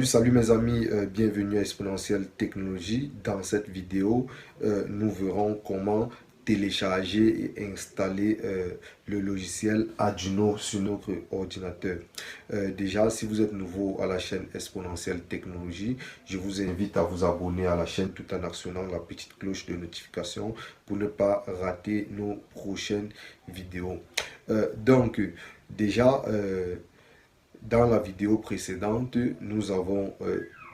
Salut mes amis, bienvenue à Exponentielle Technologie. Dans cette vidéo, nous verrons comment télécharger et installer le logiciel Arduino sur notre ordinateur. Déjà, si vous êtes nouveau à la chaîne Exponentielle Technologie, je vous invite à vous abonner à la chaîne tout en actionnant la petite cloche de notification pour ne pas rater nos prochaines vidéos. Déjà, dans la vidéo précédente, nous avons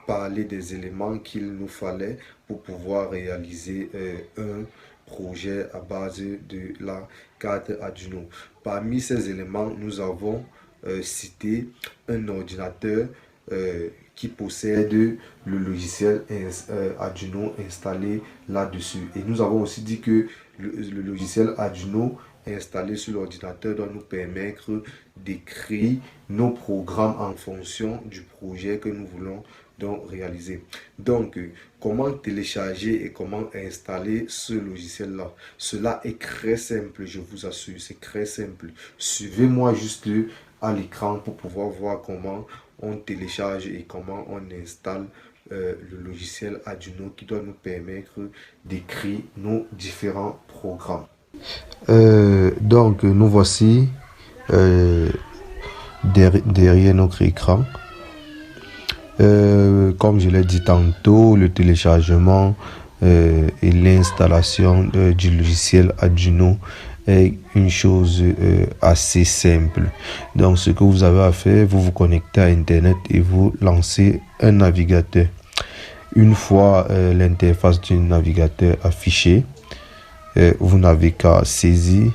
parlé des éléments qu'il nous fallait pour pouvoir réaliser un projet à base de la carte Arduino. Parmi ces éléments, nous avons cité un ordinateur qui possède le logiciel Arduino installé là-dessus. Et nous avons aussi dit que le logiciel Arduino installé sur l'ordinateur doit nous permettre d'écrire nos programmes en fonction du projet que nous voulons donc réaliser. Donc, comment télécharger et comment installer ce logiciel-là? Cela est très simple, je vous assure, c'est très simple. Suivez-moi juste à l'écran pour pouvoir voir comment on télécharge et comment on installe le logiciel Arduino qui doit nous permettre d'écrire nos différents programmes. Donc nous voici derrière notre écran. Comme je l'ai dit tantôt, le téléchargement et l'installation du logiciel Arduino est une chose assez simple. Donc ce que vous avez à faire, vous vous connectez à Internet et vous lancez un navigateur. Une fois l'interface du navigateur affichée, vous n'avez qu'à saisir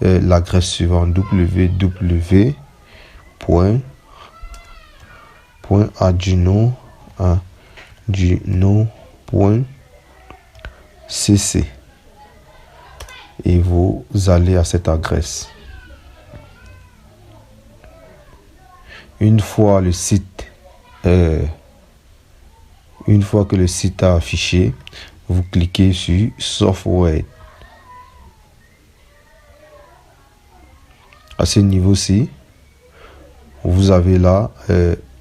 l'adresse suivante: www.arduino.cc et vous allez à cette adresse. Une fois que le site a affiché, vous cliquez sur Software. À ce niveau-ci, vous avez là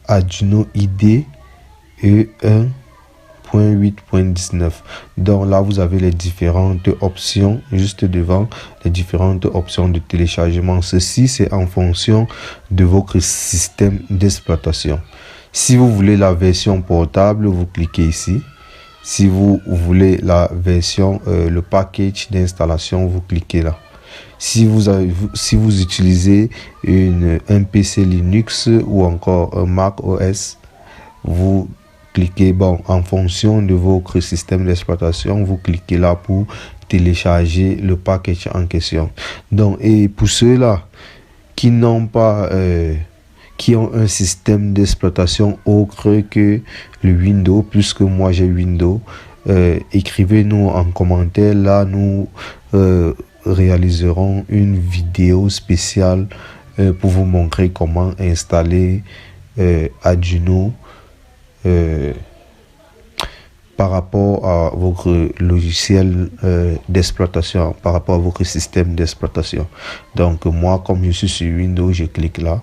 Arduino IDE E1.8.19. Donc là, vous avez les différentes options juste devant, les différentes options de téléchargement. Ceci, c'est en fonction de votre système d'exploitation. Si vous voulez la version portable, vous cliquez ici. Si vous voulez la version, le package d'installation, vous cliquez là. Si vous utilisez un PC Linux ou encore un Mac OS, vous cliquez, en fonction de votre système d'exploitation, vous cliquez là pour télécharger le package en question. Donc, et pour ceux-là qui n'ont pas... qui ont un système d'exploitation autre que le Windows, puisque moi j'ai Windows, écrivez-nous en commentaire. Là, nous réaliserons une vidéo spéciale pour vous montrer comment installer Arduino par rapport à votre logiciel d'exploitation, par rapport à votre système d'exploitation. Donc moi, comme je suis sur Windows, je clique là.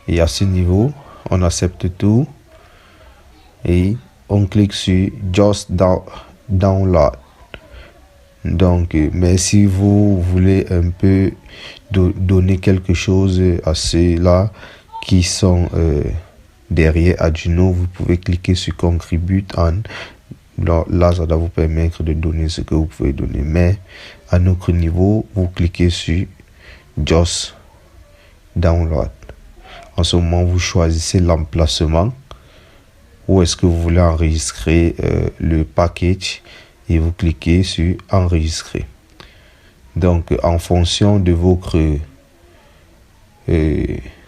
Et à ce niveau, on accepte tout et on clique sur Just Download. Donc, mais si vous voulez un peu donner quelque chose à ceux-là qui sont derrière Arduino, vous pouvez cliquer sur Contribute on. Là, ça doit vous permettre de donner ce que vous pouvez donner. Mais à notre niveau, vous cliquez sur Just Download. En ce moment, vous choisissez l'emplacement où est-ce que vous voulez enregistrer le package et vous cliquez sur enregistrer. Donc, en fonction de votre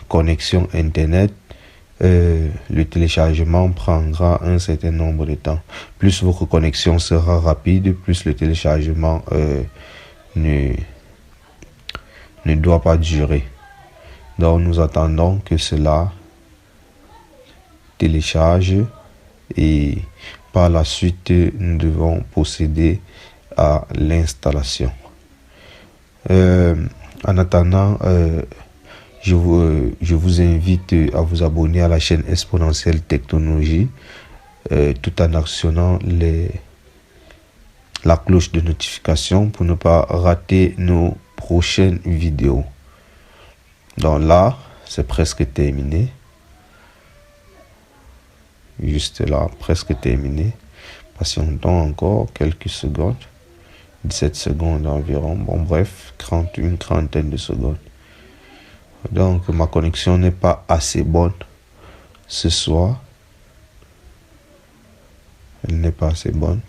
connexion Internet, le téléchargement prendra un certain nombre de temps. Plus votre connexion sera rapide, plus le téléchargement ne doit pas durer. Donc nous attendons que cela télécharge et par la suite nous devons procéder à l'installation. En attendant, je vous invite à vous abonner à la chaîne Exponentielle Technologie, tout en actionnant la cloche de notification pour ne pas rater nos prochaines vidéos. Donc là, c'est presque terminé. Juste là, presque terminé. Patientons encore quelques secondes. 17 secondes environ. Bon, bref, une trentaine de secondes. Donc, ma connexion n'est pas assez bonne ce soir. Elle n'est pas assez bonne.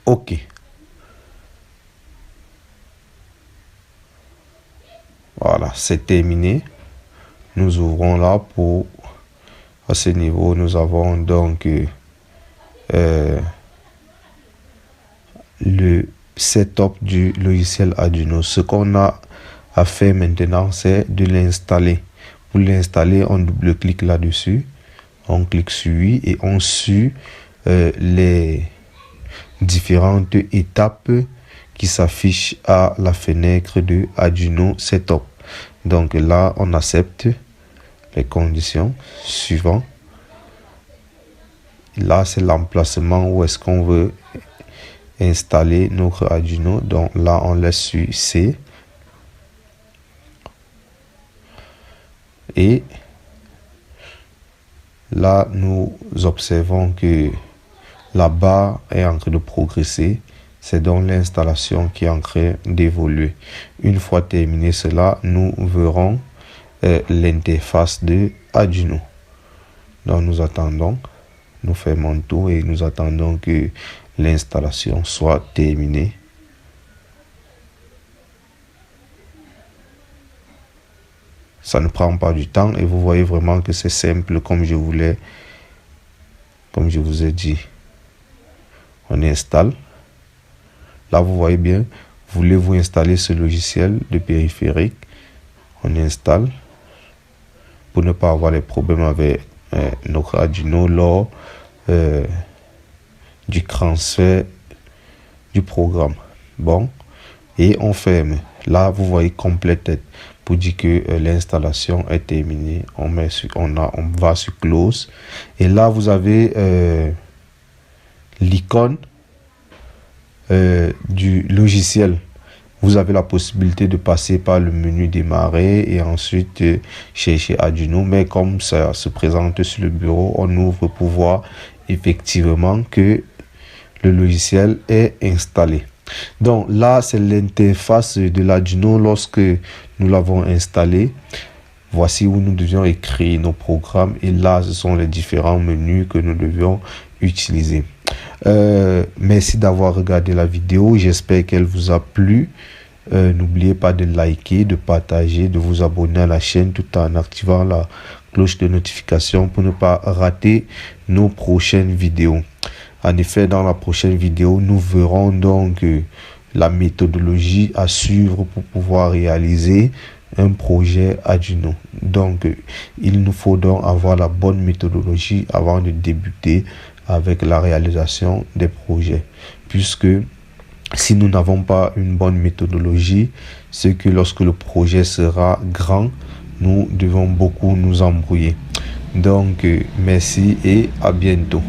Ok. Voilà, c'est terminé. Nous ouvrons là pour... À ce niveau, nous avons donc le setup du logiciel Arduino. Ce qu'on a à faire maintenant, c'est de l'installer. Pour l'installer, on double-clique là-dessus. On clique sur oui et on suit les différentes étapes qui s'affichent à la fenêtre de Arduino Setup. Donc là, on accepte les conditions suivantes. Là, c'est l'emplacement où est-ce qu'on veut installer notre Arduino. Donc là, on laisse sur C. Et là, nous observons que la barre est en train de progresser. C'est donc l'installation qui est en train d'évoluer. Une fois terminé cela, nous verrons l'interface de Arduino. Donc nous attendons, nous fermons le tour et nous attendons que l'installation soit terminée. Ça ne prend pas du temps et vous voyez vraiment que c'est simple comme je vous ai dit. On installe. Là, vous voyez bien, voulez-vous installer ce logiciel de périphérique? On installe pour ne pas avoir les problèmes avec notre Arduino lors du transfert du programme. Bon, et on ferme. Là, vous voyez complète pour dire que l'installation est terminée. On va sur close et là vous avez l'icône du logiciel. Vous avez la possibilité de passer par le menu démarrer et ensuite chercher Arduino, mais comme ça se présente sur le bureau, on ouvre pour voir effectivement que le logiciel est installé. Donc là, c'est l'interface de l'Arduino lorsque nous l'avons installé. Voici où nous devions écrire nos programmes et là, ce sont les différents menus que nous devions utiliser. Merci d'avoir regardé la vidéo. J'espère qu'elle vous a plu. N'oubliez pas de liker, de partager, de vous abonner à la chaîne tout en activant la cloche de notification pour ne pas rater nos prochaines vidéos. En effet, dans la prochaine vidéo, nous verrons donc la méthodologie à suivre pour pouvoir réaliser un projet Arduino. Donc, il nous faut donc avoir la bonne méthodologie avant de débuter avec la réalisation des projets. Puisque si nous n'avons pas une bonne méthodologie, c'est que lorsque le projet sera grand, nous devons beaucoup nous embrouiller. Donc, merci et à bientôt.